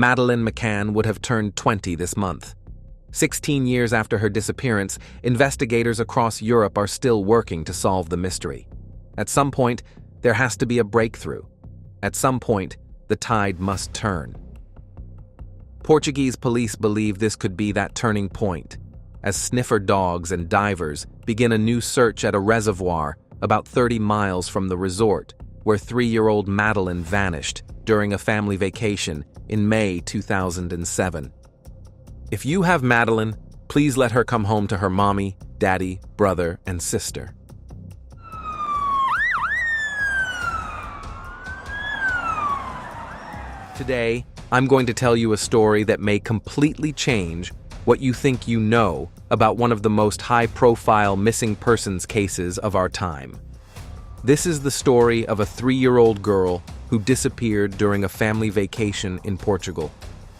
Madeleine McCann would have turned 20 this month. 16 years after her disappearance, investigators across Europe are still working to solve the mystery. At some point, there has to be a breakthrough. At some point, the tide must turn. Portuguese police believe this could be that turning point, as sniffer dogs and divers begin a new search at a reservoir about 30 miles from the resort where 3-year-old Madeleine vanished during a family vacation in May 2007. If you have Madeleine, please let her come home to her mommy, daddy, brother, and sister. Today, I'm going to tell you a story that may completely change what you think you know about one of the most high-profile missing persons cases of our time. This is the story of a 3-year-old girl who disappeared during a family vacation in Portugal.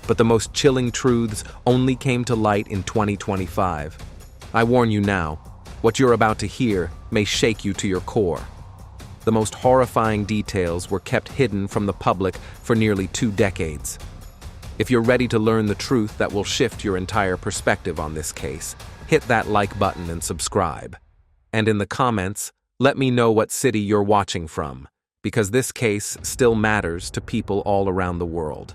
But the most chilling truths only came to light in 2025. I warn you now, what you're about to hear may shake you to your core. The most horrifying details were kept hidden from the public for nearly 2 decades. If you're ready to learn the truth that will shift your entire perspective on this case, hit that like button and subscribe. And in the comments, let me know what city you're watching from, because this case still matters to people all around the world.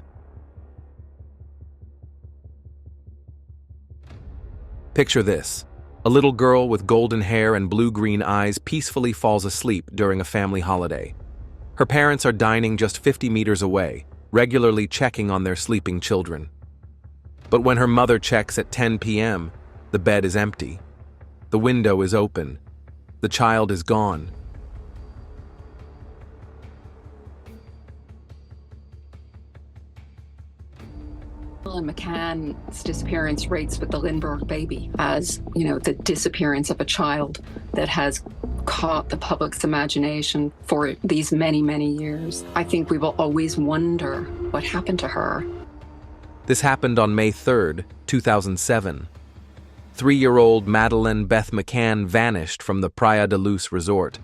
Picture this. A little girl with golden hair and blue-green eyes peacefully falls asleep during a family holiday. Her parents are dining just 50 meters away, regularly checking on their sleeping children. But when her mother checks at 10 p.m., the bed is empty. The window is open. The child is gone. Madeleine McCann's disappearance rates with the Lindbergh baby as, the disappearance of a child that has caught the public's imagination for these many, many years. I think we will always wonder what happened to her. This happened on May 3rd, 2007. 3-year-old Madeleine Beth McCann vanished from the Praia da Luz resort.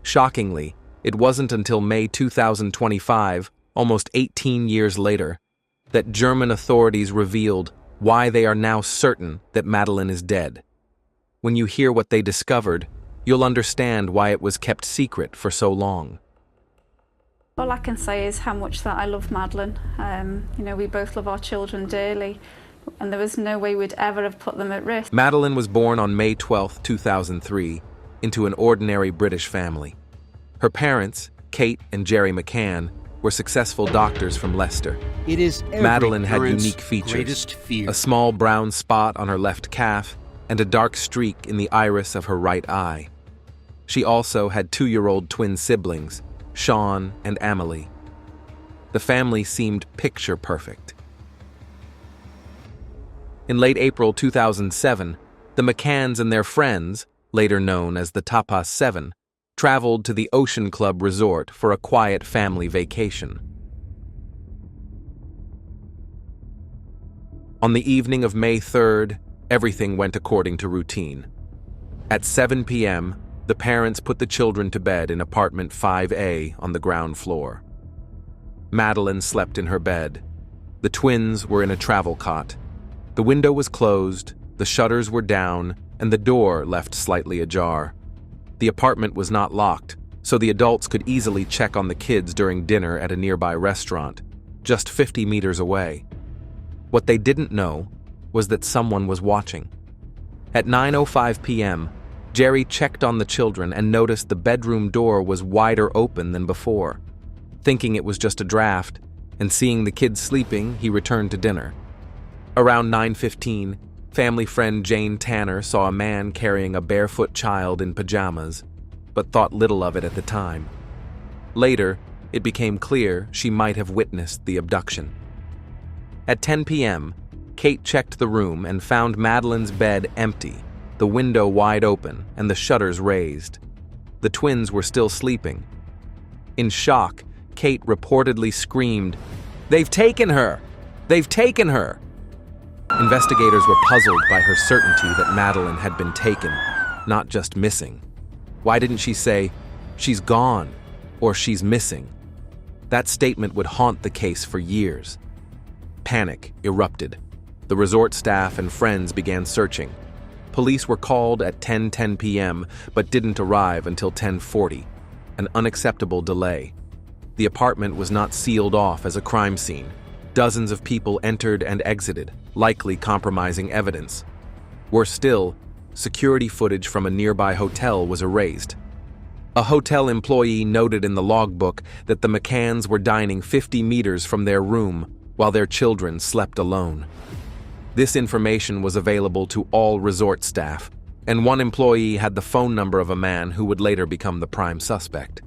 Shockingly, it wasn't until May 2025, almost 18 years later, that German authorities revealed why they are now certain that Madeleine is dead. When you hear what they discovered, you'll understand why it was kept secret for so long. All I can say is how much that I love Madeleine. We both love our children dearly, and there was no way we'd ever have put them at risk. Madeleine was born on May 12, 2003, into an ordinary British family. Her parents, Kate and Jerry McCann, were successful doctors from Leicester. It is Madeleine had unique features, a small brown spot on her left calf and a dark streak in the iris of her right eye. She also had 2-year-old twin siblings, Sean and Amelie. The family seemed picture perfect. In late April 2007, the McCanns and their friends, later known as the Tapas 7, traveled to the Ocean Club Resort for a quiet family vacation. On the evening of May 3rd, everything went according to routine. At 7 p.m., the parents put the children to bed in apartment 5A on the ground floor. Madeleine slept in her bed. The twins were in a travel cot. The window was closed, the shutters were down, and the door left slightly ajar. The apartment was not locked, so the adults could easily check on the kids during dinner at a nearby restaurant, just 50 meters away. What they didn't know was that someone was watching. At 9:05 p.m., Jerry checked on the children and noticed the bedroom door was wider open than before. Thinking it was just a draft, and seeing the kids sleeping, he returned to dinner. Around 9:15, family friend Jane Tanner saw a man carrying a barefoot child in pajamas, but thought little of it at the time. Later, it became clear she might have witnessed the abduction. At 10 p.m., Kate checked the room and found Madeleine's bed empty, the window wide open, and the shutters raised. The twins were still sleeping. In shock, Kate reportedly screamed, "They've taken her! They've taken her!" Investigators were puzzled by her certainty that Madeleine had been taken, not just missing. Why didn't she say, "She's gone," or "She's missing"? That statement would haunt the case for years. Panic erupted. The resort staff and friends began searching. Police were called at 10:10 p.m. but didn't arrive until 10:40, an unacceptable delay. The apartment was not sealed off as a crime scene. Dozens of people entered and exited, likely compromising evidence. Worse still, security footage from a nearby hotel was erased. A hotel employee noted in the logbook that the McCanns were dining 50 meters from their room while their children slept alone. This information was available to all resort staff, and one employee had the phone number of a man who would later become the prime suspect.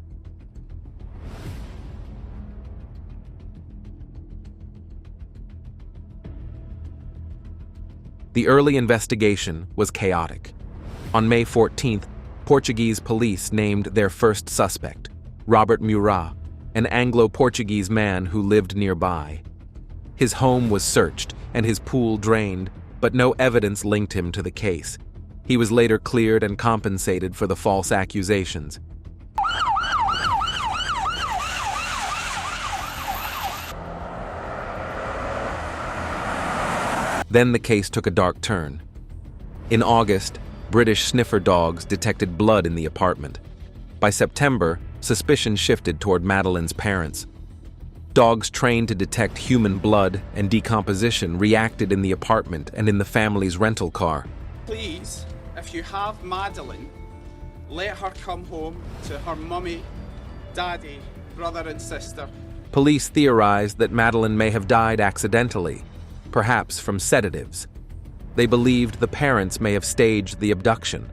The early investigation was chaotic. On May 14th, Portuguese police named their first suspect, Robert Murat, an Anglo-Portuguese man who lived nearby. His home was searched and his pool drained, but no evidence linked him to the case. He was later cleared and compensated for the false accusations. Then the case took a dark turn. In August, British sniffer dogs detected blood in the apartment. By September, suspicion shifted toward Madeleine's parents. Dogs trained to detect human blood and decomposition reacted in the apartment and in the family's rental car. Please, if you have Madeleine, let her come home to her mummy, daddy, brother and sister. Police theorized that Madeleine may have died accidentally, perhaps from sedatives. They believed the parents may have staged the abduction.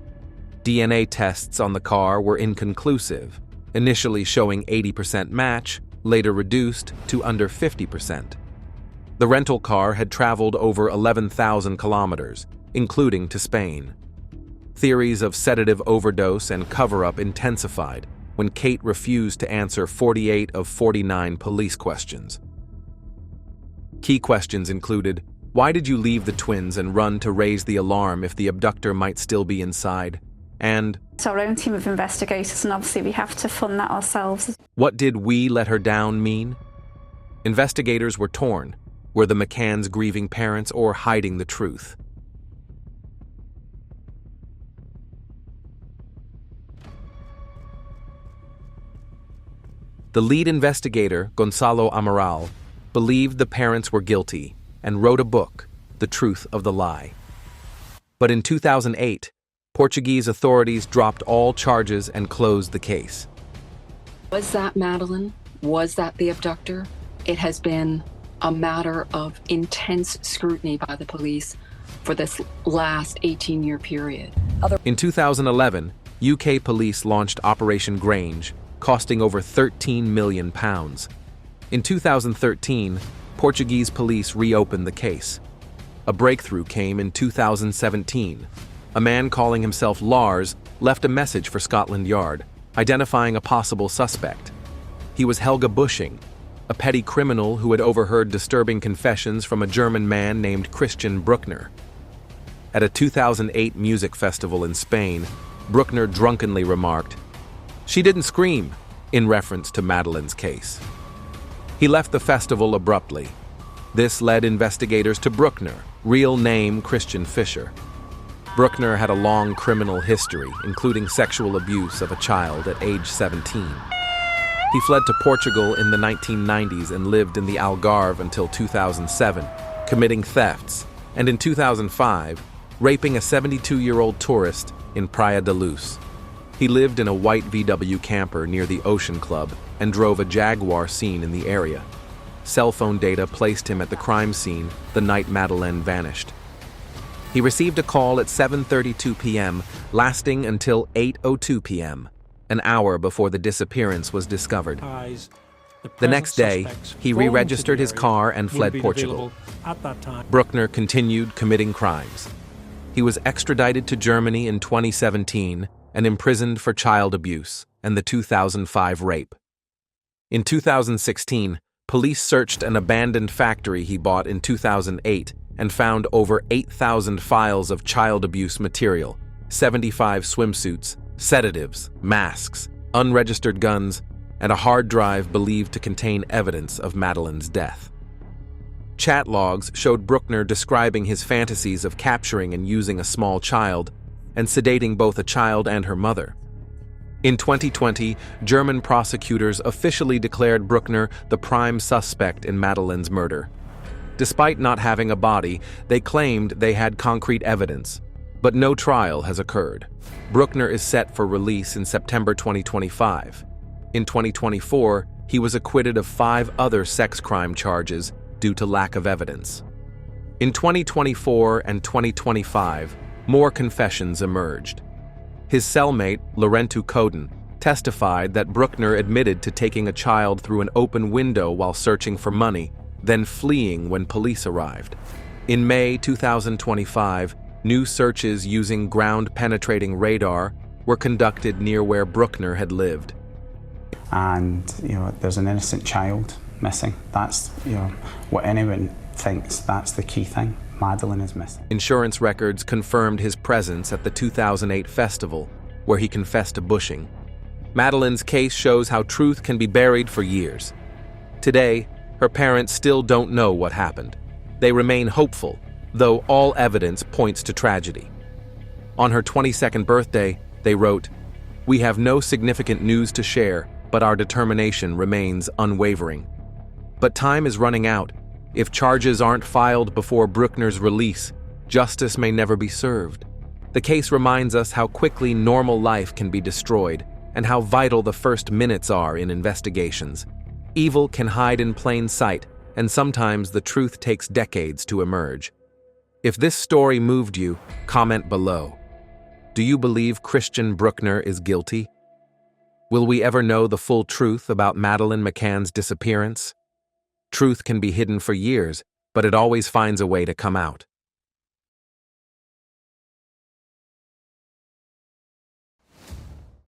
DNA tests on the car were inconclusive, initially showing 80% match, later reduced to under 50%. The rental car had traveled over 11,000 kilometers, including to Spain. Theories of sedative overdose and cover-up intensified when Kate refused to answer 48 of 49 police questions. Key questions included, why did you leave the twins and run to raise the alarm if the abductor might still be inside? And it's our own team of investigators, and obviously we have to fund that ourselves. What did "we let her down" mean? Investigators were torn. Were the McCanns grieving parents or hiding the truth? The lead investigator, Gonçalo Amaral, believed the parents were guilty and wrote a book, The Truth of the Lie. But in 2008, Portuguese authorities dropped all charges and closed the case. Was that Madeleine? Was that the abductor? It has been a matter of intense scrutiny by the police for this last 18-year period. In 2011, UK police launched Operation Grange, costing over £13 million. In 2013, Portuguese police reopened the case. A breakthrough came in 2017. A man calling himself Lars left a message for Scotland Yard, identifying a possible suspect. He was Helge Busching, a petty criminal who had overheard disturbing confessions from a German man named Christian Bruckner. At a 2008 music festival in Spain, Bruckner drunkenly remarked, "She didn't scream," in reference to Madeleine's case. He left the festival abruptly. This led investigators to Bruckner, real name Christian Fischer. Bruckner had a long criminal history, including sexual abuse of a child at age 17. He fled to Portugal in the 1990s and lived in the Algarve until 2007, committing thefts, and in 2005, raping a 72-year-old tourist in Praia da Luz. He lived in a white VW camper near the Ocean Club and drove a Jaguar seen in the area. Cell phone data placed him at the crime scene the night Madeleine vanished. He received a call at 7:32 p.m., lasting until 8:02 p.m., an hour before the disappearance was discovered. The next day, he re-registered his car and fled Portugal. Bruckner continued committing crimes. He was extradited to Germany in 2017 and imprisoned for child abuse and the 2005 rape. In 2016, police searched an abandoned factory he bought in 2008 and found over 8,000 files of child abuse material, 75 swimsuits, sedatives, masks, unregistered guns, and a hard drive believed to contain evidence of Madeleine's death. Chat logs showed Bruckner describing his fantasies of capturing and using a small child and sedating both a child and her mother. In 2020, German prosecutors officially declared Bruckner the prime suspect in Madeleine's murder. Despite not having a body, they claimed they had concrete evidence, but no trial has occurred. Bruckner is set for release in September 2025. In 2024, he was acquitted of 5 other sex crime charges due to lack of evidence. In 2024 and 2025, more confessions emerged. His cellmate, Laurent Coden, testified that Bruckner admitted to taking a child through an open window while searching for money, then fleeing when police arrived. In May 2025, new searches using ground-penetrating radar were conducted near where Bruckner had lived. And, there's an innocent child missing. That's, what anyone thinks, that's the key thing. Madeleine is missing. Insurance records confirmed his presence at the 2008 festival, where he confessed to bushing. Madeleine's case shows how truth can be buried for years. Today, her parents still don't know what happened. They remain hopeful, though all evidence points to tragedy. On her 22nd birthday, they wrote, "We have no significant news to share, but our determination remains unwavering. But time is running out. If charges aren't filed before Bruckner's release, justice may never be served." The case reminds us how quickly normal life can be destroyed and how vital the first minutes are in investigations. Evil can hide in plain sight, and sometimes the truth takes decades to emerge. If this story moved you, comment below. Do you believe Christian Bruckner is guilty? Will we ever know the full truth about Madeleine McCann's disappearance? Truth can be hidden for years, but it always finds a way to come out.